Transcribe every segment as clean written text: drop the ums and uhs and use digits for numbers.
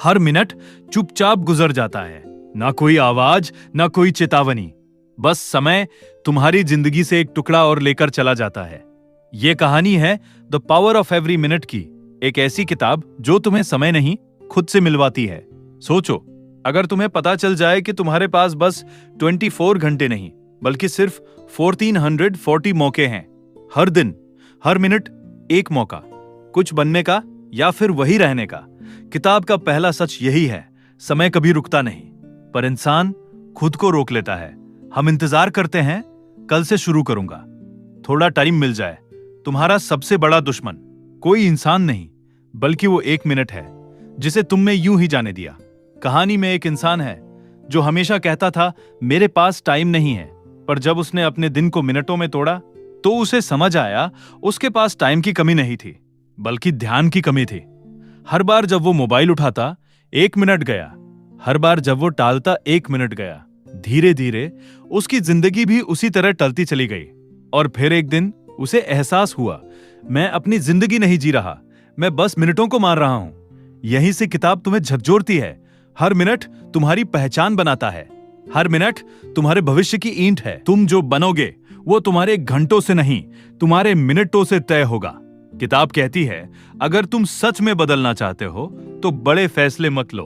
हर minute चुपचाप गुजर जाता है, ना कोई आवाज, ना कोई चेतावनी। बस समय तुम्हारी जिंदगी से एक टुकड़ा और लेकर चला जाता है। ये कहानी है the power of every minute की, एक ऐसी किताब जो तुम्हें समय नहीं, खुद से मिलवाती है। सोचो, अगर तुम्हें पता चल जाए कि तुम्हारे पास बस 24 घंटे नहीं, बल्कि सिर्फ 1440 मौके हैं। हर दिन, हर मिनट एक मौका, कुछ बनने का या फिर वही रहने का। किताब का पहला सच यही है, समय कभी रुकता नहीं, पर इंसान खुद को रोक लेता है। हम इंतजार करते हैं, कल से शुरू करूंगा, थोड़ा टाइम मिल जाए। तुम्हारा सबसे बड़ा दुश्मन कोई इंसान नहीं, बल्कि वो एक मिनट है जिसे तुमने यूं ही जाने दिया। कहानी में एक इंसान है जो हमेशा कहता था मेरे पास टाइम नहीं है, पर जब उसने अपने दिन को मिनटों में तोड़ा तो उसे समझ आया उसके पास टाइम की कमी नहीं थी, बल्कि ध्यान की कमी थी। हर बार जब वो मोबाइल उठाता 1 मिनट गया, हर बार जब वो टालता 1 मिनट गया। धीरे धीरे उसकी जिंदगी भी उसी तरह टलती चली गई। और फिर एक दिन उसे एहसास हुआ, मैं अपनी जिंदगी नहीं जी रहा, मैं बस मिनटों को मार रहा हूं। यहीं से किताब तुम्हें झकझोरती है। हर मिनट तुम्हारी पहचान बनाता है, हर मिनट तुम्हारे भविष्य की ईंट है। तुम जो बनोगे वो तुम्हारे घंटों से नहीं, तुम्हारे मिनटों से तय होगा। किताब कहती है, अगर तुम सच में बदलना चाहते हो तो बड़े फैसले मत लो,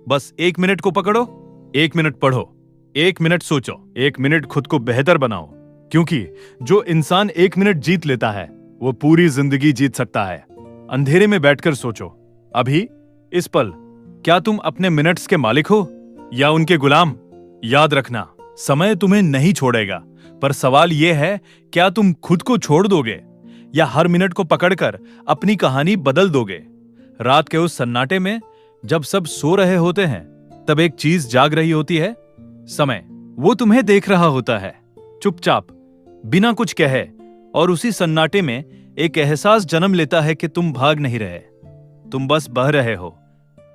बस 1 मिनट को पकड़ो, 1 मिनट पढ़ो, 1 मिनट सोचो, 1 मिनट खुद को बेहतर बनाओ। क्योंकि जो इंसान 1 मिनट जीत लेता है वो पूरी जिंदगी जीत सकता है। अंधेरे में बैठकर सोचो, अभी इस पल क्या तुम अपने मिनट्स के मालिक हो या उनके गुलाम? याद रखना, समय तुम्हें नहीं छोड़ेगा, पर सवाल यह है, क्या तुम खुद को छोड़ दोगे या हर मिनट को पकड़कर अपनी कहानी बदल दोगे? रात के उस सन्नाटे में जब सब सो रहे होते हैं, तब एक चीज जाग रही होती है, समय। वो तुम्हें देख रहा होता है, चुपचाप, बिना कुछ कहे, और उसी सन्नाटे में एक एहसास जन्म लेता है कि तुम भाग नहीं रहे, तुम बस बह रहे हो।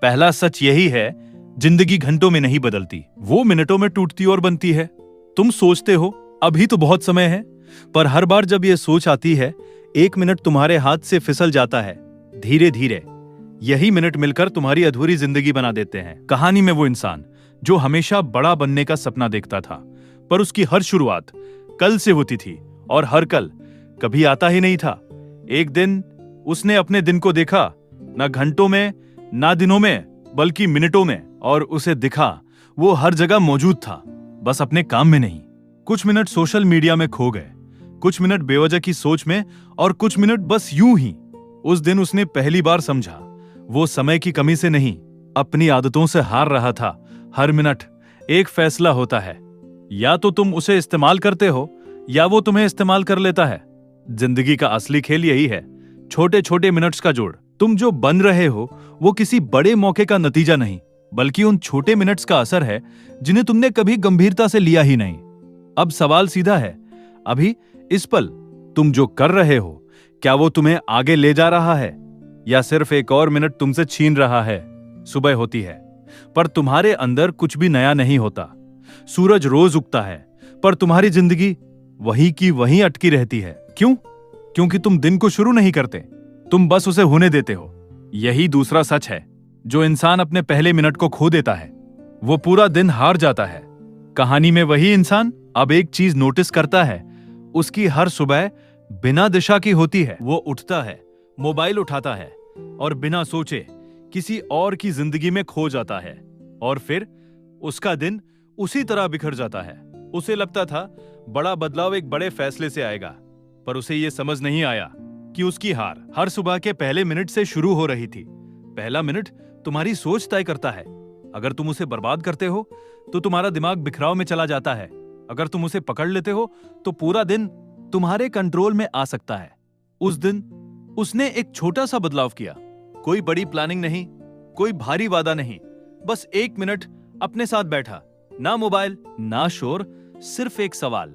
पहला सच यही है, जिंदगी घंटों में नहीं बदलती, वो मिनटों में टूटती और बनती है। तुम सोचते हो अभी तो बहुत समय है, पर हर बार जब यह सोच आती है, 1 मिनट तुम्हारे हाथ से फिसल जाता है। धीरे धीरे यही मिनट मिलकर तुम्हारी अधूरी जिंदगी बना देते हैं। कहानी में वो इंसान जो हमेशा बड़ा बनने का सपना देखता था, पर उसकी हर शुरुआत कल से होती थी और हर कल कभी आता ही नहीं था। एक दिन उसने अपने दिन को देखा, ना घंटों में, ना दिनों में, बल्कि मिनटों में, और उसे दिखा वो हर जगह मौजूद था, बस अपने काम में नहीं। कुछ मिनट सोशल मीडिया में खो गए, कुछ मिनट बेवजह की सोच में, और कुछ मिनट बस यूं ही। उस दिन उसने पहली बार समझा, वो समय की कमी से नहीं, अपनी आदतों से हार रहा था। हर मिनट एक फैसला होता है, या तो तुम उसे इस्तेमाल करते हो या वो तुम्हें इस्तेमाल कर लेता है। जिंदगी का असली खेल यही है, छोटे छोटे मिनट्स का जोड़। तुम जो बन रहे हो वो किसी बड़े मौके का नतीजा नहीं, बल्कि उन छोटे मिनट्स का असर है जिन्हें तुमने कभी गंभीरता से लिया ही नहीं। अब सवाल सीधा है, अभी इस पल तुम जो कर रहे हो, क्या वो तुम्हें आगे ले जा रहा है या सिर्फ एक और मिनट तुमसे छीन रहा है? सुबह होती है, पर तुम्हारे अंदर कुछ भी नया नहीं होता। सूरज रोज उगता है, पर तुम्हारी जिंदगी वही की वहीं अटकी रहती है। क्यों? क्योंकि तुम दिन को शुरू नहीं करते, तुम बस उसे होने देते हो। यही दूसरा सच है, जो इंसान अपने पहले मिनट को खो देता है वो पूरा दिन हार जाता है। कहानी में वही इंसान अब एक चीज नोटिस करता है, उसकी हर सुबह बिना दिशा की होती है। वो उठता है, मोबाइल उठाता है और बिना सोचे किसी और की जिंदगी में खो जाता है, और फिर उसका दिन उसी तरह बिखर जाता है। उसे लगता था बड़ा बदलाव एक बड़े फैसले से आएगा, पर उसे यह समझ नहीं आया कि उसकी हार हर सुबह के पहले मिनट से शुरू हो रही थी। पहला मिनट तुम्हारी सोच तय करता है। अगर तुम उसे बर्बाद करते हो तो तुम्हारा दिमाग बिखराव में चला जाता है, अगर तुम उसे पकड़ लेते हो तो पूरा दिन तुम्हारे कंट्रोल में आ सकता है। उस दिन उसने एक छोटा सा बदलाव किया, कोई बड़ी प्लानिंग नहीं, कोई भारी वादा नहीं, बस 1 मिनट अपने साथ बैठा, ना मोबाइल ना शोर, सिर्फ एक सवाल,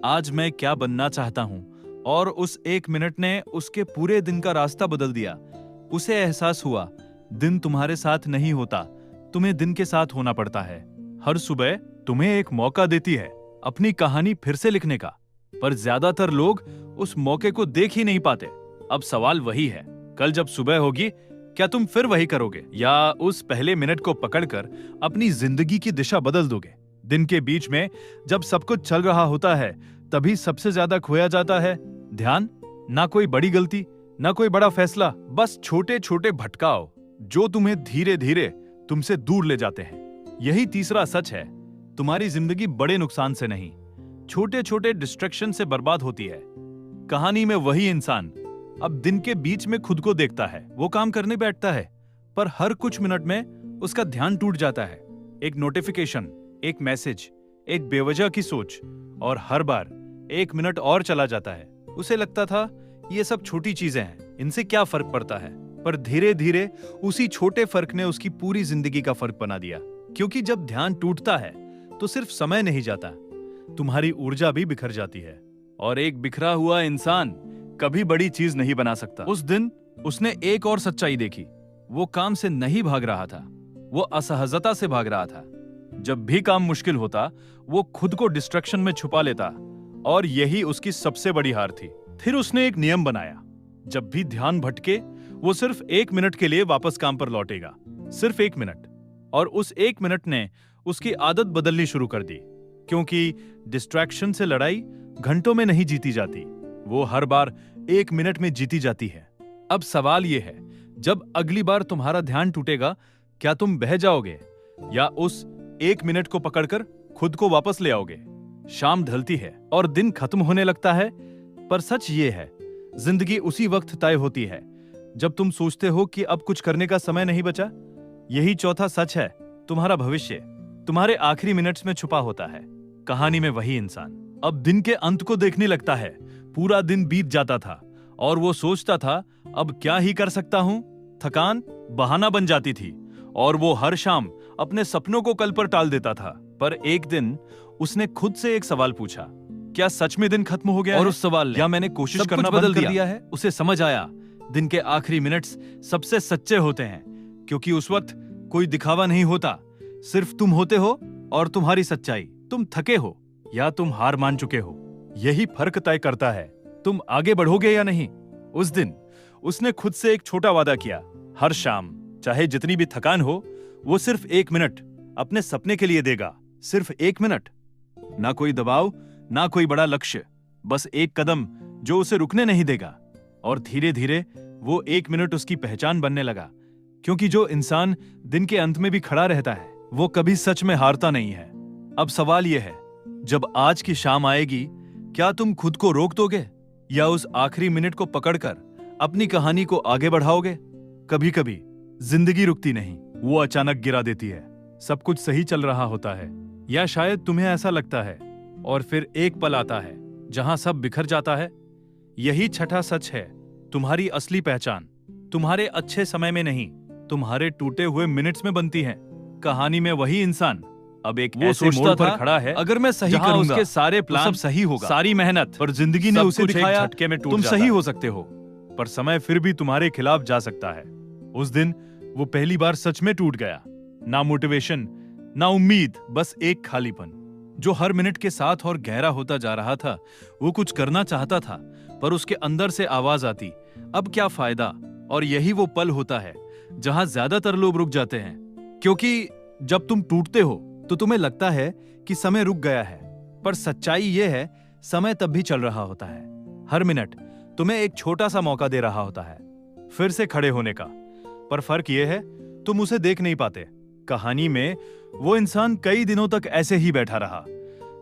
आज मैं क्या बनना चाहता हूं? और उस 1 मिनट ने उसके पूरे दिन का रास्ता बदल दिया। उसे एहसास हुआ, दिन तुम्हारे साथ नहीं होता, तुम्हें दिन के साथ होना पड़ता है। हर सुबह तुम्हें एक मौका देती है अपनी कहानी फिर से लिखने का, पर ज्यादातर लोग उस मौके को देख ही नहीं पाते। अब सवाल वही है, कल जब सुबह होगी क्या तुम फिर वही करोगे या उस पहले मिनट को पकड़कर अपनी जिंदगी की दिशा बदल दोगे? दिन के बीच में जब सब कुछ चल रहा होता है, तभी सबसे ज्यादा खोया जाता है ध्यान। ना कोई बड़ी गलती, ना कोई बड़ा फैसला, बस छोटे छोटे भटकाव जो तुम्हें धीरे धीरे तुमसे दूर ले जाते हैं। यही तीसरा सच है, तुम्हारी जिंदगी बड़े नुकसान से नहीं, छोटे छोटे डिस्ट्रैक्शन से बर्बाद होती है। कहानी में वही इंसान अब दिन के बीच में खुद को देखता है। वो काम करने बैठता है, पर हर कुछ मिनट में उसका ध्यान टूट जाता है। एक नोटिफिकेशन, एक मैसेज, एक बेवजह की सोच, और हर बार एक मिनट और चला जाता है। उसे लगता था ये सब छोटी चीजें हैं, इनसे क्या फर्क पड़ता है। पर धीरे धीरे उसी छोटे फर्क ने उसकी पूरी जिंदगी का फर्क बना दिया। क्योंकि जब ध्यान टूटता है तो सिर्फ समय नहीं जाता, तुम्हारी ऊर्जा भी बिखर जाती है। और एक बिखरा हुआ इंसान कभी बड़ी चीज नहीं बना सकता। उस दिन उसने एक और सच्चाई देखी। वो काम से नहीं भाग रहा था, वो असहजता से भाग रहा था। जब भी काम मुश्किल होता, वो खुद को डिस्ट्रैक्शन में छुपा लेता, और यही उसकी सबसे बड़ी हार थी। फिर उसने एक नियम बनाया, जब भी ध्यान भटके वो सिर्फ 1 मिनट के लिए वापस काम पर लौटेगा, सिर्फ 1 मिनट। और उस 1 मिनट ने उसकी आदत बदलनी शुरू कर दी। क्योंकि डिस्ट्रैक्शन से लड़ाई घंटों में नहीं जीती जाती, वो हर बार 1 मिनट में जीती जाती है। अब सवाल यह है, जब अगली बार तुम्हारा ध्यान टूटेगा, क्या तुम बह जाओगे या उस 1 मिनट को पकड़कर खुद को वापस ले आओगे? शाम ढलती है और दिन खत्म होने लगता है, पर सच ये है, जिंदगी उसी वक्त तय होती है जब तुम सोचते हो कि अब कुछ करने का समय नहीं बचा। यही चौथा सच है, तुम्हारा भविष्य तुम्हारे आखिरी मिनट्स में छुपा होता है। कहानी में वही इंसान अब दिन के अंत को देखने लगता है। पूरा दिन बीत जाता था और वो सोचता था अब क्या ही कर सकता हूं। थकान बहाना बन जाती थी और वो हर शाम अपने सपनों को कल पर टाल देता था। पर एक दिन उसने खुद से एक सवाल पूछा, क्या सच में दिन खत्म हो गया? और उस सवाल ने, या मैंने कोशिश करना बदल दिया है? उसे समझ आया, दिन के आखिरी मिनट्स सबसे सच्चे होते हैं, क्योंकि उस वक्त कोई दिखावा नहीं होता, सिर्फ तुम होते हो और तुम्हारी सच्चाई। तुम थके हो या तुम हार मान चुके हो, यही फर्क तय करता है तुम आगे बढ़ोगे या नहीं। उस दिन उसने खुद से एक छोटा वादा किया, हर शाम चाहे जितनी भी थकान हो, वो सिर्फ 1 मिनट अपने सपने के लिए देगा, सिर्फ 1 मिनट। ना कोई दबाव, ना कोई बड़ा लक्ष्य, बस एक कदम जो उसे रुकने नहीं देगा। और धीरे धीरे वो 1 मिनट उसकी पहचान बनने लगा। क्योंकि जो इंसान दिन के अंत में भी खड़ा रहता है, वो कभी सच में हारता नहीं है। अब सवाल यह है, जब आज की शाम आएगी, क्या तुम खुद को रोक दोगे या उस आखिरी मिनट को पकड़कर अपनी कहानी को आगे बढ़ाओगे? कभी कभी जिंदगी रुकती नहीं, वो अचानक गिरा देती है। सब कुछ सही चल रहा होता है, या शायद तुम्हें ऐसा लगता है, और फिर एक पल आता है जहां सब बिखर जाता है। यही छठा सच है, तुम्हारी असली पहचान तुम्हारे अच्छे समय में नहीं, तुम्हारे टूटे हुए मिनट्स में बनती है। कहानी में वही इंसान अब एक ऐसे मोड़ पर खड़ा है, अगर मैं सही करूंगा, उसके सारे प्लान सब सही होगा, सारी मेहनत, पर जिंदगी ने उसे दिखाया झटके में तुम सही हो सकते हो, पर समय फिर भी तुम्हारे खिलाफ जा सकता है। उस दिन वो पहली बार सच में टूट गया। ना मोटिवेशन, ना उम्मीद, बस एक खालीपन जो हर मिनट के साथ और गहरा होता जा रहा था। वो कुछ करना चाहता था, पर उसके अंदर से आवाज आती, अब क्या फायदा। और यही वो पल होता है जहां ज्यादातर लोग रुक जाते हैं, क्योंकि जब तुम टूटते हो तो तुम्हें लगता है कि समय रुक गया है, पर सच्चाई यह है, समय तब भी चल रहा होता है। हर मिनट तुम्हें एक छोटा सा मौका दे रहा होता है फिर से खड़े होने का, पर फर्क यह है तुम उसे देख नहीं पाते। कहानी में वो इंसान कई दिनों तक ऐसे ही बैठा रहा,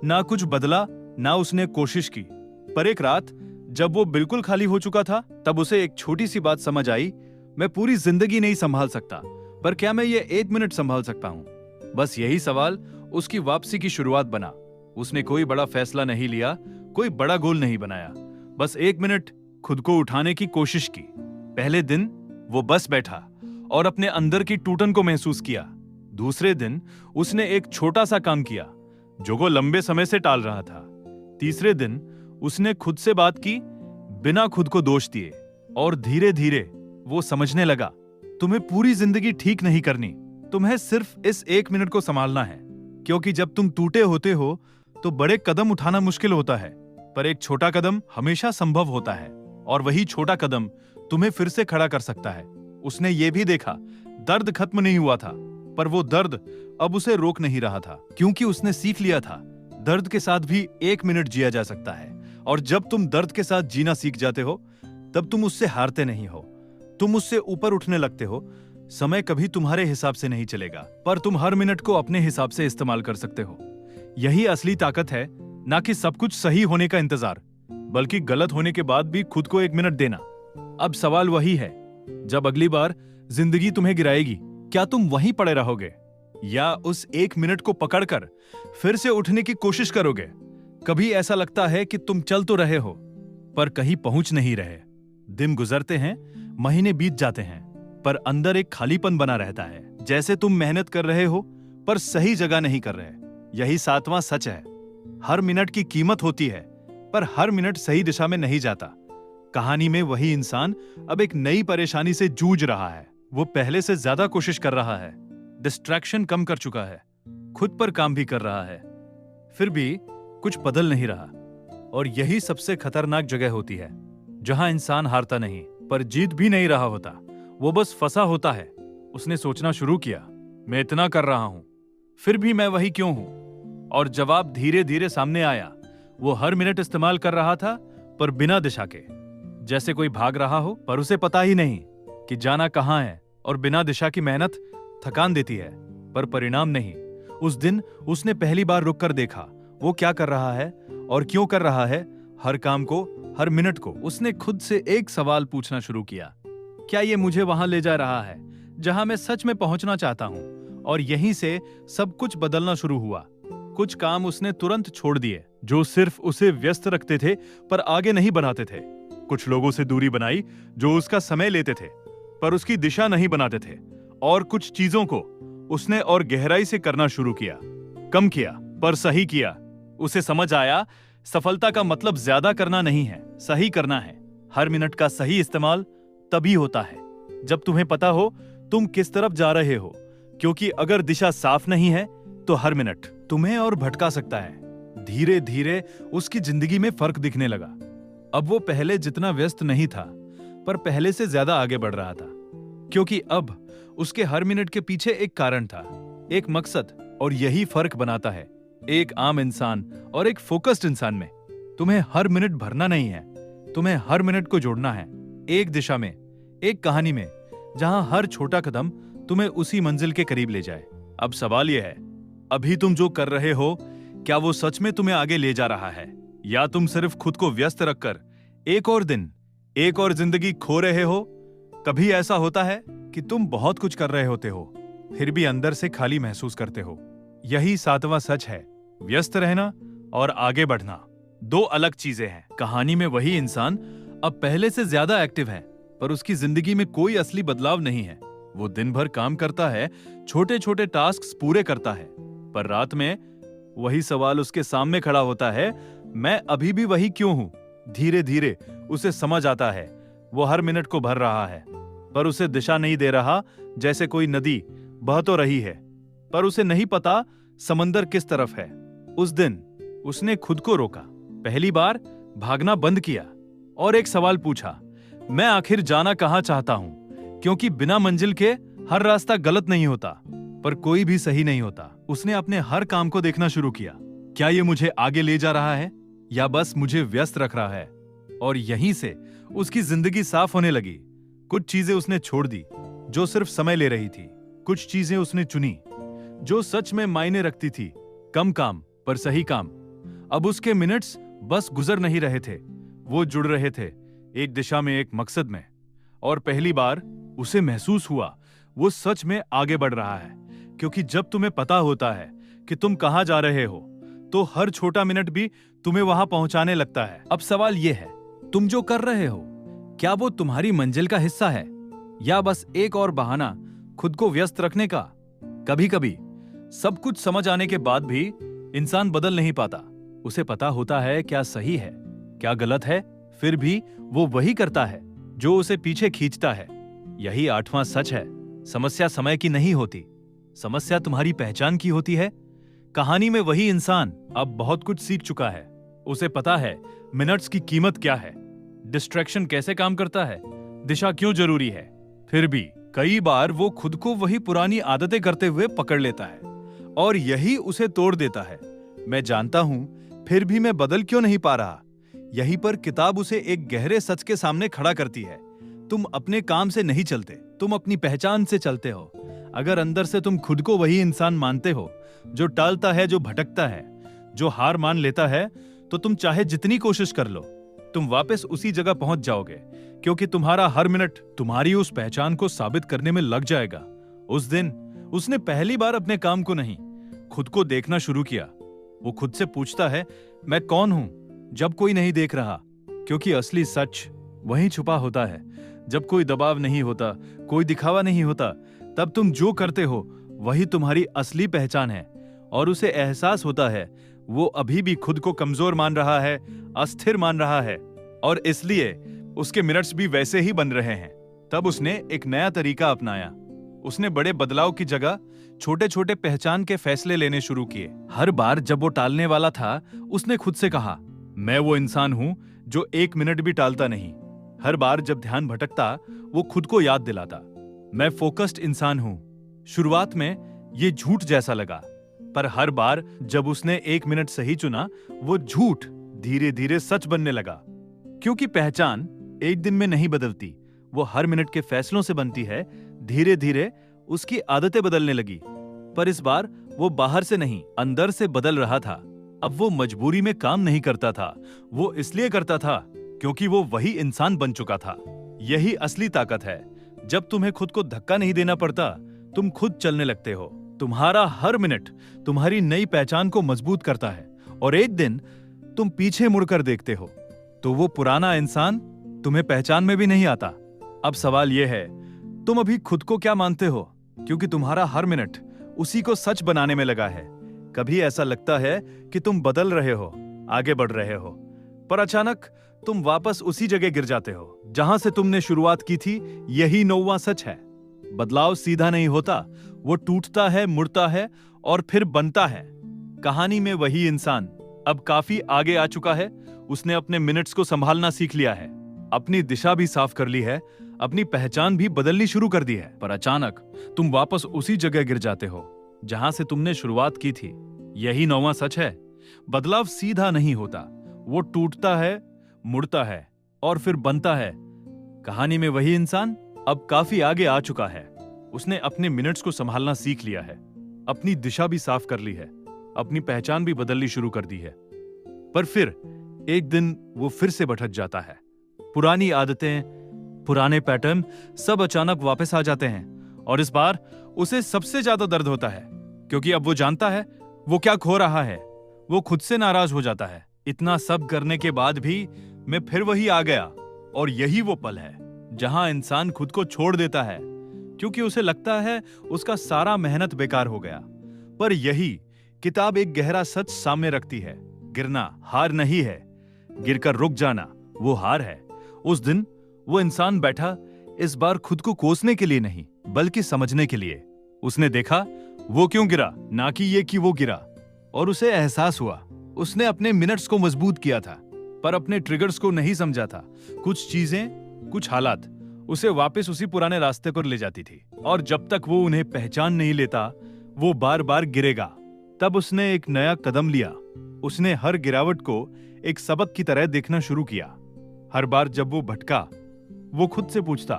ना कुछ बदला, ना उसने कोशिश की। पर एक रात जब वो बिल्कुल खाली हो चुका था, तब उसे एक छोटी सी बात समझ आई, मैं पूरी जिंदगी नहीं संभाल सकता, पर क्या मैं ये 1 मिनट संभाल सकता हूं? बस यही सवाल उसकी वापसी की शुरुआत बना। उसने कोई बड़ा फैसला नहीं लिया, कोई बड़ा गोल नहीं बनाया, बस 1 मिनट खुद को उठाने की कोशिश की। पहले दिन वो बस बैठा और अपने अंदर की टूटन को महसूस किया। दूसरे दिन उसने एक छोटा सा काम किया जो वो लंबे समय से टाल रहा था। तीसरे दिन उसने खुद से बात की बिना खुद को दोष दिए, और धीरे धीरे वो समझने लगा, तुम्हें पूरी जिंदगी ठीक नहीं करनी, तुम्हें सिर्फ इस 1 मिनट को संभालना है। क्योंकि जब तुम टूटे होते हो तो बड़े कदम उठाना मुश्किल होता है, पर एक छोटा कदम हमेशा संभव होता है, और वही छोटा कदम तुम्हें फिर से खड़ा कर सकता है। उसने ये भी देखा दर्द खत्म नहीं हुआ था, पर वो दर्द अब उसे रोक नहीं रहा था, क्योंकि उसने सीख लिया था दर्द के साथ भी 1 मिनट जिया जा सकता है। और जब तुम दर्द के साथ जीना सीख जाते हो, तब तुम उससे हारते नहीं हो, तुम उससे ऊपर उठने लगते हो। समय कभी तुम्हारे हिसाब से नहीं चलेगा, पर तुम हर मिनट को अपने हिसाब से इस्तेमाल कर सकते हो। यही असली ताकत है, ना कि सब कुछ सही होने का इंतजार, बल्कि गलत होने के बाद भी खुद को 1 मिनट देना। अब सवाल वही है, जब अगली बार जिंदगी तुम्हें गिराएगी, क्या तुम वहीं पड़े रहोगे या उस 1 मिनट को पकड़कर फिर से उठने की कोशिश करोगे? कभी ऐसा लगता है कि तुम चल तो रहे हो, पर कहीं पहुंच नहीं रहे। दिन गुजरते हैं, महीने बीत जाते हैं, पर अंदर एक खालीपन बना रहता है, जैसे तुम मेहनत कर रहे हो पर सही जगह नहीं कर रहे। यही 7वां सच है। हर मिनट की कीमत होती है, पर हर मिनट सही दिशा में नहीं जाता। कहानी में वही इंसान अब एक नई परेशानी से जूझ रहा है। वो पहले से ज्यादा कोशिश कर रहा है, डिस्ट्रैक्शन कम कर चुका है, खुद पर काम भी कर रहा है, फिर भी कुछ बदल नहीं रहा। और यही सबसे खतरनाक जगह होती है, जहां इंसान हारता नहीं, पर जीत भी नहीं रहा होता, वो बस फंसा होता है। उसने सोचना शुरू किया, मैं इतना कर रहा हूं, फिर भी मैं वही क्यों हूं? और जवाब धीरे धीरे सामने आया। वो हर मिनट इस्तेमाल कर रहा था, पर बिना दिशा के, जैसे कोई भाग रहा हो पर उसे पता ही नहीं कि जाना कहां है। और बिना दिशा की मेहनत थकान देती है, पर परिणाम नहीं। उस दिन उसने पहली बार रुक कर देखा वो क्या कर रहा है और क्यों कर रहा है। हर काम को, हर मिनट को उसने खुद से एक सवाल पूछना शुरू किया, क्या ये मुझे वहां ले जा रहा है जहां मैं सच में पहुंचना चाहता हूं? और यहीं से सब कुछ बदलना शुरू हुआ। कुछ काम उसने तुरंत छोड़ दिए जो सिर्फ उसे व्यस्त रखते थे पर आगे नहीं बढ़ाते थे। कुछ लोगों से दूरी बनाई जो उसका समय लेते थे पर उसकी दिशा नहीं बनाते थे। और कुछ चीजों को उसने और गहराई से करना शुरू किया, कम किया पर सही किया। उसे समझ आया, सफलता का मतलब ज्यादा करना नहीं है, सही करना है। हर मिनट का सही इस्तेमाल तभी होता है जब तुम्हें पता हो तुम किस तरफ जा रहे हो, क्योंकि अगर दिशा साफ नहीं है तो हर मिनट तुम्हें और भटका सकता है। धीरे धीरे उसकी जिंदगी में फर्क दिखने लगा। अब वो पहले जितना व्यस्त नहीं था, पर पहले से ज्यादा आगे बढ़ रहा था, क्योंकि अब उसके हर मिनट के पीछे एक कारण था, एक मकसद। और यही फर्क बनाता है एक आम इंसान और एक फोकस्ड इंसान में। तुम्हें हर मिनट भरना नहीं है, तुम्हें हर मिनट को जोड़ना है, एक दिशा में, एक कहानी में, जहां हर छोटा कदम तुम्हें उसी मंजिल के करीब ले जाए। अब सवाल यह है, अभी तुम जो कर रहे हो, क्या वो सच में तुम्हें आगे ले जा रहा है, या तुम सिर्फ खुद को व्यस्त रखकर एक और दिन, एक और जिंदगी खो रहे हो? कभी ऐसा होता है कि तुम बहुत कुछ कर रहे होते हो, फिर भी अंदर से खाली महसूस करते हो। यही 7वां सच है, व्यस्त रहना और आगे बढ़ना 2 अलग चीजें हैं। कहानी में वही इंसान अब पहले से ज्यादा एक्टिव है, पर उसकी जिंदगी में कोई असली बदलाव नहीं है। वो दिन भर काम करता है, छोटे छोटे टास्क पूरे करता है, पर रात में वही सवाल उसके सामने खड़ा होता है, मैं अभी भी वही क्यों हूं? धीरे धीरे उसे समझ आता है वो हर मिनट को भर रहा है, पर उसे दिशा नहीं दे रहा। जैसे कोई नदी बह तो रही है, पर उसे नहीं पता समंदर किस तरफ है। उस दिन उसने खुद को रोका, पहली बार भागना बंद किया और एक सवाल पूछा, मैं आखिर जाना कहां चाहता हूं? क्योंकि बिना मंजिल के हर रास्ता गलत नहीं होता, पर कोई भी सही नहीं होता। उसने अपने हर काम को देखना शुरू किया, क्या ये मुझे आगे ले जा रहा है या बस मुझे व्यस्त रख रहा है? और यहीं से उसकी जिंदगी साफ होने लगी। कुछ चीजें उसने छोड़ दी जो सिर्फ समय ले रही थी, कुछ चीजें उसने चुनी जो सच में मायने रखती थी। कम काम पर सही काम। अब उसके मिनट्स बस गुजर नहीं रहे थे, वो जुड़ रहे थे एक दिशा में, एक मकसद में। और पहली बार उसे महसूस हुआ वो सच में आगे बढ़ रहा है, क्योंकि जब तुम्हें पता होता है कि तुम कहां जा रहे हो, तो हर छोटा मिनट भी तुम्हें वहां पहुंचाने लगता है। अब सवाल यह है, तुम जो कर रहे हो, क्या वो तुम्हारी मंजिल का हिस्सा है या बस एक और बहाना खुद को व्यस्त रखने का? कभी कभी सब कुछ समझ आने के बाद भी इंसान बदल नहीं पाता। उसे पता होता है क्या सही है, क्या गलत है, फिर भी वो वही करता है जो उसे पीछे खींचता है। यही 8वां सच है, समस्या समय की नहीं होती, समस्या तुम्हारी पहचान की होती है। कहानी में वही इंसान अब बहुत कुछ सीख चुका है। उसे पता है मिनट्स की कीमत क्या है, डिस्ट्रैक्शन कैसे काम करता है, दिशा क्यों जरूरी है, फिर भी कई बार वो खुद को वही पुरानी आदतें करते हुए पकड़ लेता है और यही उसे तोड़ देता है। मैं जानता हूं, फिर भी मैं बदल क्यों नहीं पा रहा। यहीं पर किताब उसे एक गहरे सच के सामने खड़ा करती है। तुम अपने काम से नहीं चलते, तुम अपनी पहचान से चलते हो। अगर अंदर से तुम खुद को वही इंसान मानते हो जो टालता है, जो भटकता है, जो हार मान लेता है, तो तुम चाहे जितनी कोशिश कर लो, तुम वापस उसी जगह पहुंच जाओगे, क्योंकि तुम्हारा हर मिनट तुम्हारी उस पहचान को साबित करने में लग जाएगा। उस दिन उसने पहली बार अपने काम को नहीं, खुद को देखना शुरू किया। वो खुद से पूछता है, मैं कौन हूं जब कोई नहीं देख रहा, क्योंकि असली सच वहीं छुपा होता है। जब कोई दबाव नहीं होता, कोई दिखावा नहीं होता, तब तुम जो करते हो वही तुम्हारी असली पहचान है। और उसे एहसास होता है वो अभी भी खुद को कमजोर मान रहा है, अस्थिर मान रहा है, और इसलिए उसके मिनट्स भी वैसे ही बन रहे हैं। तब उसने एक नया तरीका अपनाया। उसने बड़े बदलाव की जगह छोटे छोटे पहचान के फैसले लेने शुरू किए। हर बार जब वो टालने वाला था, उसने खुद से कहा, मैं वो इंसान हूं जो 1 मिनट भी टालता नहीं। हर बार जब ध्यान भटकता, वो खुद को याद दिलाता, मैं फोकस्ड इंसान हूं। शुरुआत में ये झूठ जैसा लगा, पर हर बार जब उसने 1 मिनट सही चुना, वो झूठ धीरे धीरे सच बनने लगा। क्योंकि पहचान एक दिन में नहीं बदलती, वो हर मिनट के फैसलों से बनती है। धीरे धीरे उसकी आदतें बदलने लगी, पर इस बार वो बाहर से नहीं, अंदर से बदल रहा था। अब वो मजबूरी में काम नहीं करता था, वो इसलिए करता था क्योंकि वो वही इंसान बन चुका था। यही असली ताकत है। जब तुम्हें खुद को धक्का नहीं देना पड़ता, तुम खुद चलने लगते हो। तुम्हारा हर मिनट तुम्हारी नई पहचान को मजबूत करता है, और एक दिन तुम पीछे मुड़कर देखते हो तो वो पुराना इंसान तुम्हें पहचान में भी नहीं आता। अब सवाल यह है, तुम अभी खुद को क्या मानते हो? क्योंकि तुम्हारा हर मिनट उसी को सच बनाने में लगा है। कभी ऐसा लगता है कि तुम बदल रहे हो, आगे बढ़ रहे हो, पर अचानक तुम वापस उसी जगह गिर जाते हो जहां से तुमने शुरुआत की थी। यही 9वां सच है। बदलाव सीधा नहीं होता, वो टूटता है, मुड़ता है और फिर बनता है। कहानी में वही इंसान अब काफी आगे आ चुका है। उसने अपने मिनट्स को संभालना सीख लिया है, अपनी दिशा भी साफ कर ली है, अपनी पहचान भी बदलनी शुरू कर दी है। पर अचानक तुम वापस उसी जगह गिर जाते हो जहां से तुमने शुरुआत की थी। यही 9वां सच है। बदलाव सीधा नहीं होता, वो टूटता है, मुड़ता है और फिर बनता है। कहानी में वही इंसान अब काफी आगे आ चुका है। उसने अपने मिनट्स को संभालना सीख लिया है, अपनी दिशा भी साफ कर ली है, अपनी पहचान भी बदलनी शुरू कर दी है। पर फिर एक दिन वो फिर से भटक जाता है। पुरानी आदतें, पुराने पैटर्न सब अचानक वापस आ जाते हैं, और इस बार उसे सबसे ज्यादा दर्द होता है, क्योंकि अब वो जानता है वो क्या खो रहा है। वो खुद से नाराज हो जाता है। इतना सब करने के बाद भी मैं फिर वही आ गया। और यही वो पल है जहां इंसान खुद को छोड़ देता है, क्योंकि उसे लगता है उसका सारा मेहनत बेकार हो गया। पर यही किताब एक गहरा सच सामने रखती है। गिरना हार नहीं है, गिरकर रुक जाना वो हार है। उस दिन वो इंसान बैठा, इस बार खुद को कोसने के लिए नहीं, बल्कि समझने के लिए। उसने देखा वो क्यों गिरा, ना कि ये कि वो गिरा। और उसे एहसास हुआ उसने अपने मिनट्स को मजबूत किया था, पर अपने ट्रिगर्स को नहीं समझा था। कुछ चीजें, कुछ हालात उसे वापस उसी पुराने रास्ते पर ले जाती थी, और जब तक वो उन्हें पहचान नहीं लेता, वो बार बार गिरेगा। तब उसने एक नया कदम लिया। उसने हर गिरावट को एक सबक की तरह देखना शुरू किया। हर बार जब वो भटका, वो खुद से पूछता,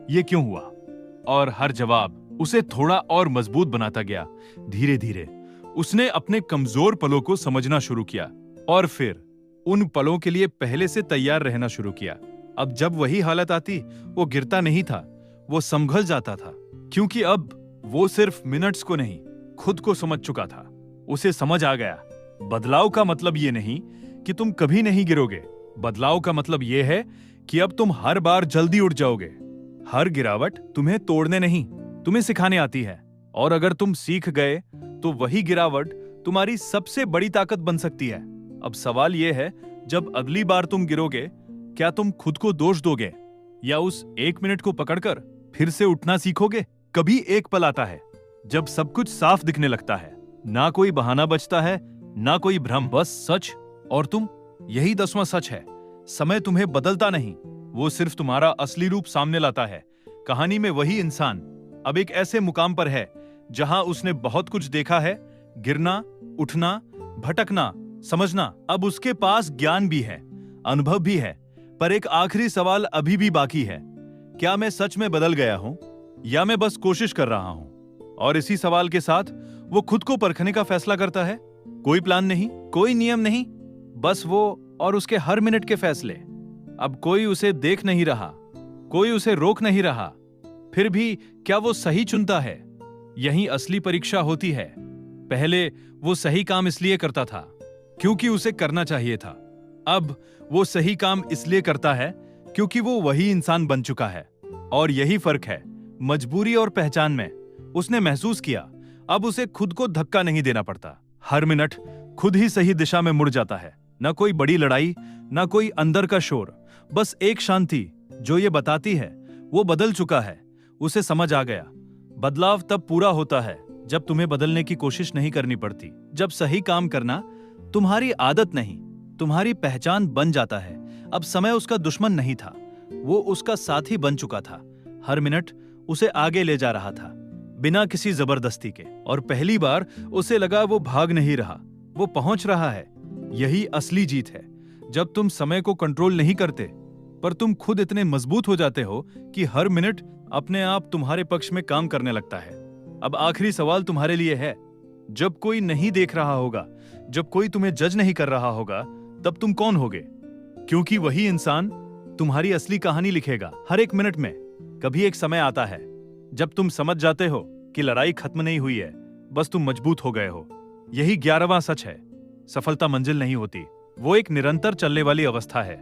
ये क्यों हुआ? और हर जवाब उसे थोड़ा और मजबूत बनाता गया। धीरे धीरे उसने अपने कमजोर पलों को समझना शुरू किया, और फिर उन पलों के लिए पहले से तैयार रहना शुरू किया। अब जब वही हालत आती, वो गिरता नहीं था, वो संभल जाता था, क्योंकि अब वो सिर्फ मिनट्स को नहीं, खुद को समझ चुका था। उसे समझ आ गया, बदलाव का मतलब ये नहीं कि तुम कभी नहीं गिरोगे। बदलाव का मतलब ये है कि अब तुम हर बार जल्दी उठ जाओगे। हर गिरावट तुम्हें तोड़ने नहीं, तुम्हें सिखाने आती है। और अगर तुम सीख गए, तो वही गिरावट तुम्हारी सबसे बड़ी ताकत बन सकती है। अब सवाल यह है, जब अगली बार तुम गिरोगे, क्या तुम खुद को दोष दोगे, या उस 1 मिनट को पकड़कर फिर से उठना सीखोगे? कभी एक पल आता है जब सब कुछ साफ दिखने लगता है, ना कोई बहाना बचता है, ना कोई भ्रम, बस सच और तुम। यही 10वां सच है। समय तुम्हें बदलता नहीं, वो सिर्फ तुम्हारा असली रूप सामने लाता है। कहानी में वही इंसान अब एक ऐसे मुकाम पर है जहां उसने बहुत कुछ देखा है, गिरना, उठना, भटकना, समझना। अब उसके पास ज्ञान भी है, अनुभव भी है, पर एक आखिरी सवाल अभी भी बाकी है। क्या मैं सच में बदल गया हूं या मैं बस कोशिश कर रहा हूं? और इसी सवाल के साथ वो खुद को परखने का फैसला करता है। कोई प्लान नहीं, कोई नियम नहीं, बस वो और उसके हर मिनट के फैसले। अब कोई उसे देख नहीं रहा, कोई उसे रोक नहीं रहा, फिर भी क्या वो सही चुनता है? यही असली परीक्षा होती है। पहले वो सही काम इसलिए करता था क्योंकि उसे करना चाहिए था। अब वो सही काम इसलिए करता है क्योंकि वो वही इंसान बन चुका है। और यही फर्क है मजबूरी और पहचान में। उसने महसूस किया अब उसे खुद को धक्का नहीं देना पड़ता। हर मिनट खुद ही सही दिशा में मुड़ जाता है। न कोई बड़ी लड़ाई, न कोई अंदर का शोर, बस एक शांति जो ये बताती है वो बदल चुका है। उसे समझ आ गया बदलाव तब पूरा होता है जब तुम्हें बदलने की कोशिश नहीं करनी पड़ती। जब सही काम करना तुम्हारी आदत नहीं, तुम्हारी पहचान बन जाता है। अब समय उसका दुश्मन नहीं था, वो उसका साथी बन चुका था। हर मिनट उसे आगे ले जा रहा था बिना किसी जबरदस्ती के। और पहली बार उसे लगा वो भाग नहीं रहा, वो पहुंच रहा है। यही असली जीत है, जब तुम समय को कंट्रोल नहीं करते पर तुम खुद इतने मजबूत हो जाते हो कि हर मिनट अपने आप तुम्हारे पक्ष में काम करने लगता है। अब आखिरी सवाल तुम्हारे लिए है, जब कोई नहीं देख रहा होगा, जब कोई तुम्हें जज नहीं कर रहा होगा, तब तुम कौन होगे? क्योंकि वही इंसान तुम्हारी असली कहानी लिखेगा हर एक मिनट में। कभी एक समय आता है जब तुम समझ जाते हो कि लड़ाई खत्म नहीं हुई है, बस तुम मजबूत हो गए हो। यही 11वां सच है। सफलता मंजिल नहीं होती, वो एक निरंतर चलने वाली अवस्था है।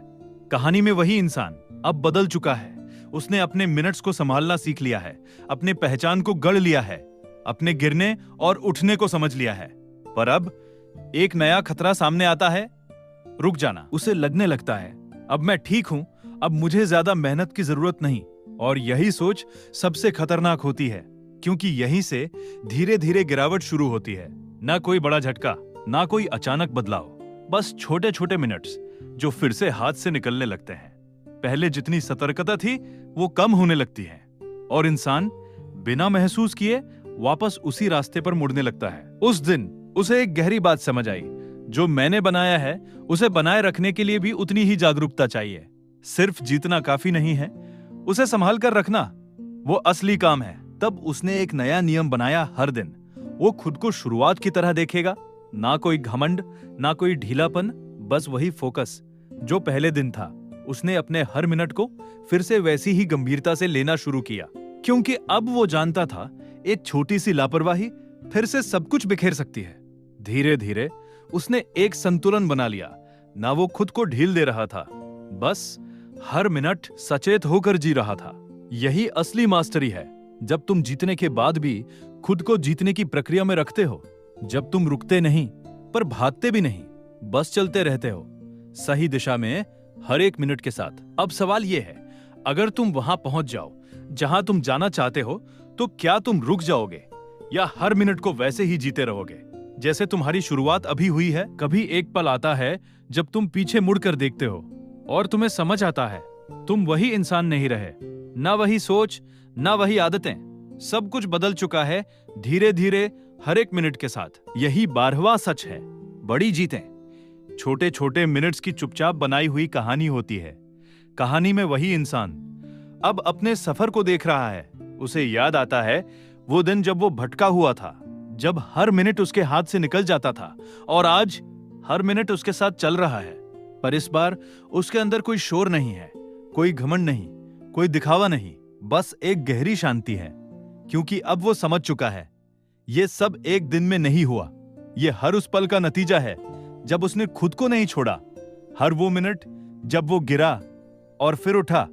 कहानी में वही इंसान अब बदल चुका है। उसने अपने मिनट्स को संभालना सीख लिया है, अपने पहचान को गढ़ लिया है, अपने गिरने और उठने को समझ लिया है। पर अब एक नया खतरा सामने आता है, रुक जाना। उसे लगने लगता है अब मैं ठीक हूं, अब मुझे ज्यादा मेहनत की जरूरत नहीं। और यही सोच सबसे खतरनाक होती है, क्योंकि यहीं से धीरे धीरे गिरावट शुरू होती है। ना कोई बड़ा झटका, ना कोई अचानक बदलाव, बस छोटे छोटे मिनट्स जो फिर से हाथ से निकलने लगते हैं। पहले जितनी सतर्कता थी वो कम होने लगती है और इंसान बिना महसूस किए वापस उसी रास्ते पर मुड़ने लगता है। उस दिन उसे एक गहरी बात समझ आई, जो मैंने बनाया है उसे बनाए रखने के लिए भी उतनी ही जागरूकता चाहिए। सिर्फ जीतना काफी नहीं है, उसे संभाल कर रखना वो असली काम है। तब उसने एक नया नियम बनाया, हर दिन वो खुद को शुरुआत की तरह देखेगा। ना कोई घमंड, ना कोई ढीलापन, बस वही फोकस जो पहले दिन था। उसने अपने हर मिनट को फिर से वैसी ही गंभीरता से लेना शुरू किया, क्योंकि अब वो जानता था एक छोटी सी लापरवाही फिर से सब कुछ बिखेर सकती है। धीरे धीरे उसने एक संतुलन बना लिया। ना वो खुद को ढील दे रहा था, बस हर मिनट सचेत होकर जी रहा था। यही असली मास्टरी है, जब तुम जीतने के बाद भी खुद को जीतने की प्रक्रिया में रखते हो। जब तुम रुकते नहीं पर भागते भी नहीं, बस चलते रहते हो सही दिशा में हर एक मिनट के साथ। अब सवाल यह है, अगर तुम वहां पहुंच जाओ जहां तुम जाना चाहते हो, तो क्या तुम रुक जाओगे या हर मिनट को वैसे ही जीते रहोगे जैसे तुम्हारी शुरुआत अभी हुई है? कभी एक पल आता है जब तुम पीछे मुड़कर देखते हो और तुम्हें समझ आता है तुम वही इंसान नहीं रहे। ना वही सोच, ना वही आदतें, सब कुछ बदल चुका है धीरे धीरे हर एक मिनट के साथ। यही 12वां सच है। बड़ी जीतें छोटे छोटे मिनट्स की चुपचाप बनाई हुई कहानी होती है। कहानी में वही इंसान अब अपने सफर को देख रहा है। उसे याद आता है वो दिन जब वो भटका हुआ था, जब हर मिनट उसके हाथ से निकल जाता था, और आज हर मिनट उसके साथ चल रहा है। पर इस बार उसके अंदर कोई शोर नहीं है, कोई घमंड नहीं, कोई दिखावा नहीं, बस एक गहरी शांति है। क्योंकि अब वो समझ चुका है ये सब एक दिन में नहीं हुआ, ये हर उस पल का नतीजा है जब उसने खुद को नहीं छोड़ा। हर वो मिनट जब वो गिरा और फिर उठा,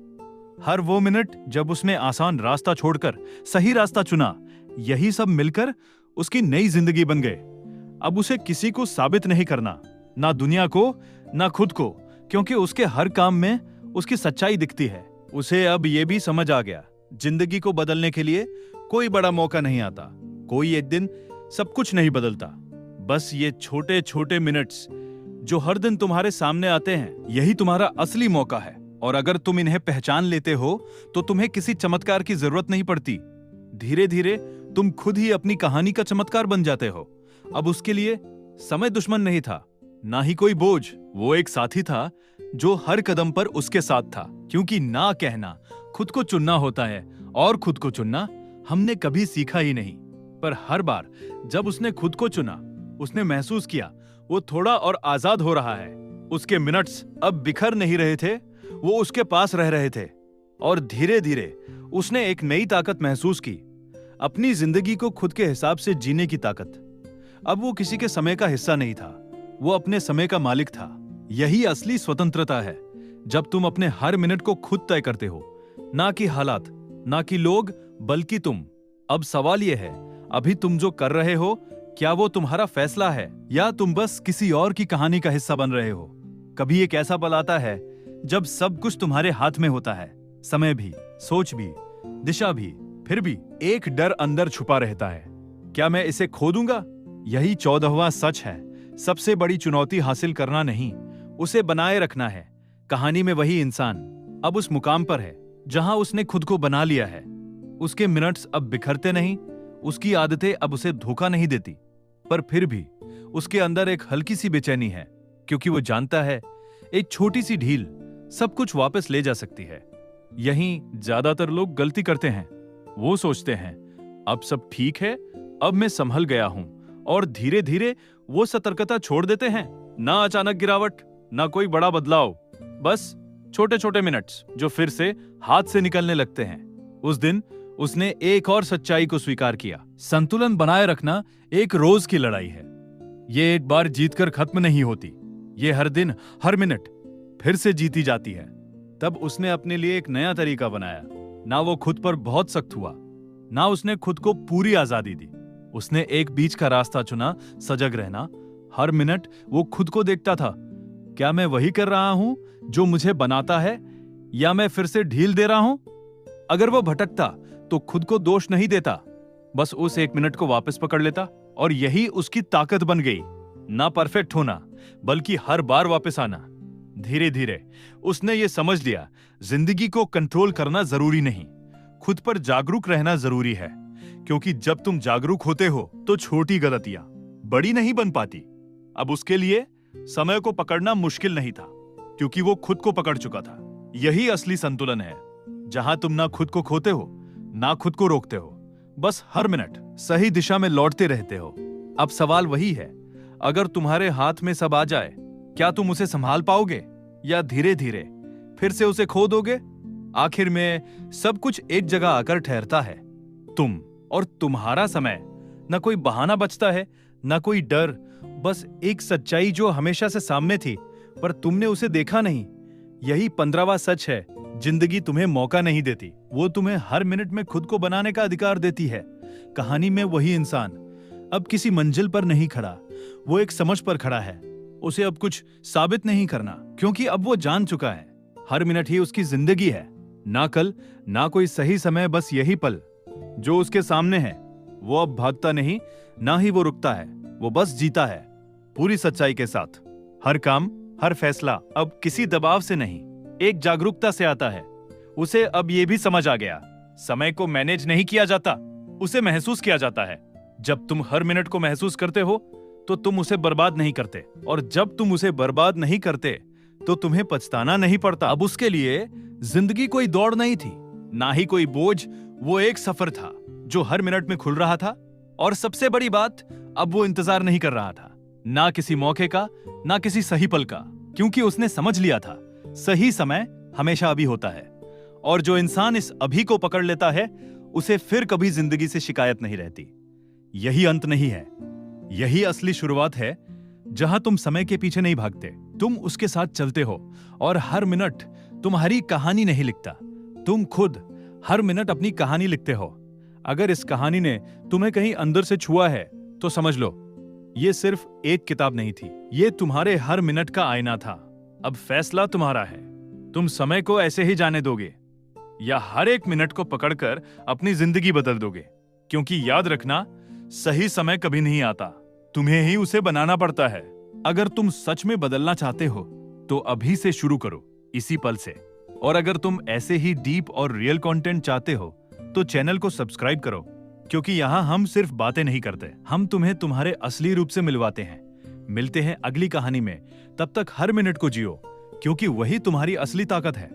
हर वो मिनट जब उसने आसान रास्ता छोड़कर सही रास्ता चुना, यही सब मिलकर उसकी नई जिंदगी बन गए। अब उसे किसी को साबित नहीं करना, ना दुनिया को ना खुद को, क्योंकि उसके हर काम में उसकी सच्चाई दिखती है। उसे अब यह भी समझ आ गया, जिंदगी को बदलने के लिए कोई बड़ा मौका नहीं आता, कोई एक दिन सब कुछ नहीं बदलता। बस ये छोटे छोटे मिनट्स जो हर दिन तुम्हारे सामने आते हैं, यही तुम्हारा असली मौका है। और अगर तुम इन्हें पहचान लेते हो तो तुम्हें किसी चमत्कार की जरूरत नहीं पड़ती। धीरे धीरे तुम खुद ही अपनी कहानी का चमत्कार बन जाते हो। अब उसके लिए समय दुश्मन नहीं था, ना ही कोई बोझ। वो एक साथी था जो हर कदम पर उसके साथ था। क्योंकि ना कहना खुद को चुनना होता है, और खुद को चुनना हमने कभी सीखा ही नहीं। पर हर बार जब उसने खुद को चुना, उसने महसूस किया वो थोड़ा और आजाद हो रहा है। उसके मिनट्स अब बिखर नहीं रहे थे, वो उसके पास रह रहे थे। और धीरे धीरे उसने एक नई ताकत महसूस की, अपनी जिंदगी को खुद के हिसाब से जीने की ताकत। अब वो किसी के समय का हिस्सा नहीं था, वो अपने समय का मालिक था। यही असली स्वतंत्रता है, जब तुम अपने हर मिनट को खुद तय करते हो, ना कि हालात, ना कि लोग, बल्कि तुम। अब सवाल यह है, अभी तुम जो कर रहे हो, क्या वो तुम्हारा फैसला है या तुम बस किसी और की कहानी का हिस्सा बन रहे हो? कभी एक ऐसा पल आता है जब सब कुछ तुम्हारे हाथ में होता है, समय भी, सोच भी, दिशा भी, फिर भी एक डर अंदर छुपा रहता है। क्या मैं इसे खो दूंगा? यही 14वां सच है। सबसे बड़ी चुनौती हासिल करना नहीं, उसे बनाए रखना है। कहानी में वही इंसान अब उस मुकाम पर है जहां उसने खुद को बना लिया है। उसके मिनट्स अब बिखरते नहीं, उसकी आदतें अब उसे धोखा नहीं देती, पर फिर भी उसके अंदर एक हल्की सी बेचैनी है, क्योंकि वो जानता है एक छोटी सी ढील सब कुछ वापस ले जा सकती है। यहीं ज्यादातर लोग गलती करते हैं। वो सोचते हैं अब सब ठीक है, अब मैं संभल गया हूं, और धीरे धीरे वो सतर्कता छोड़ देते हैं। ना अचानक गिरावट, ना कोई बड़ा बदलाव, बस छोटे छोटे मिनट्स जो फिर से हाथ से निकलने लगते हैं। उस दिन उसने एक और सच्चाई को स्वीकार किया, संतुलन बनाए रखना एक रोज की लड़ाई है। ये एक बार जीतकर खत्म नहीं होती, ये हर दिन, हर मिनट फिर से जीती जाती है। तब उसने अपने लिए एक नया तरीका बनाया। ना वो खुद पर बहुत सख्त हुआ, ना उसने खुद को पूरी आजादी दी। उसने एक बीच का रास्ता चुना, सजग रहना। हर मिनट वो खुद को देखता था, क्या मैं वही कर रहा हूं जो मुझे बनाता है, या मैं फिर से ढील दे रहा हूं? अगर वो भटकता तो खुद को दोष नहीं देता, बस उस एक मिनट को वापस पकड़ लेता। और यही उसकी ताकत बन गई, ना परफेक्ट होना, बल्कि हर बार वापस आना। धीरे धीरे उसने ये समझ लिया, जिंदगी को कंट्रोल करना जरूरी नहीं, खुद पर जागरूक रहना जरूरी है। क्योंकि जब तुम जागरूक होते हो तो छोटी गलतियां बड़ी नहीं बन पाती। अब उसके लिए समय को पकड़ना मुश्किल नहीं था, क्योंकि वो खुद को पकड़ चुका था। यही असली संतुलन है, जहां तुम ना खुद को खोते हो, ना खुद को रोकते हो, बस हर मिनट सही दिशा में लौटते रहते हो। अब सवाल वही है, अगर तुम्हारे हाथ में सब आ जाए, क्या तुम उसे संभाल पाओगे, या धीरे धीरे फिर से उसे खो दोगे? आखिर में सब कुछ एक जगह आकर ठहरता है, तुम और तुम्हारा समय। न कोई बहाना बचता है, न कोई डर, बस एक सच्चाई जो हमेशा से सामने थी, पर तुमने उसे देखा नहीं। यही 15वां सच है, जिंदगी तुम्हें मौका नहीं देती, वो तुम्हें हर मिनट में खुद को बनाने का अधिकार देती है। कहानी में वही इंसान अब किसी मंजिल पर नहीं खड़ा, वो एक समझ पर खड़ा है। उसे अब कुछ साबित नहीं करना, क्योंकि अब वो जान चुका है हर मिनट ही उसकी जिंदगी है। ना कल, ना कोई सही समय, बस यही पल जो उसके सामने है। वो अब भागता नहीं, ना ही वो रुकता है, वो बस जीता है पूरी सच्चाई के साथ। हर काम, हर फैसला अब किसी दबाव से नहीं, एक जागरूकता से आता है। उसे अब ये भी समझ आ गया, समय को मैनेज नहीं किया जाता, उसे महसूस किया जाता है। जब तुम हर मिनट को महसूस करते हो तो तुम उसे बर्बाद नहीं करते, और जब तुम उसे बर्बाद नहीं करते तो तुम्हें पछताना नहीं पड़ता। अब उसके लिए जिंदगी कोई दौड़ नहीं थी, ना ही कोई बोझ, वो एक सफर था जो हर मिनट में खुल रहा था। और सबसे बड़ी बात, अब वो इंतजार नहीं कर रहा था, ना किसी मौके का, ना किसी सही पल का, क्योंकि उसने समझ लिया था सही समय हमेशा अभी होता है। और जो इंसान इस अभी को पकड़ लेता है, उसे फिर कभी जिंदगी से शिकायत नहीं रहती। यही अंत नहीं है, यही असली शुरुआत है, जहां तुम समय के पीछे नहीं भागते, तुम उसके साथ चलते हो। और हर मिनट तुम्हारी कहानी नहीं लिखता, तुम खुद हर मिनट अपनी कहानी लिखते हो। अगर इस कहानी ने तुम्हें कहीं अंदर से छुआ है तो समझ लो, ये सिर्फ एक किताब नहीं थी, ये तुम्हारे हर मिनट का आईना था। अब फैसला तुम्हारा है, तुम समय को ऐसे ही जाने दोगे या हर एक मिनट को पकड़कर अपनी जिंदगी बदल दोगे। क्योंकि याद रखना, सही समय कभी नहीं आता, तुम्हें ही उसे बनाना पड़ता है। अगर तुम सच में बदलना चाहते हो तो अभी से शुरू करो, इसी पल से। और अगर तुम ऐसे ही डीप और रियल कंटेंट चाहते हो तो चैनल को सब्सक्राइब करो, क्योंकि यहाँ हम सिर्फ बातें नहीं करते, हम तुम्हें तुम्हारे असली रूप से मिलवाते हैं। मिलते हैं अगली कहानी में, तब तक हर मिनट को जियो, क्योंकि वही तुम्हारी असली ताकत है।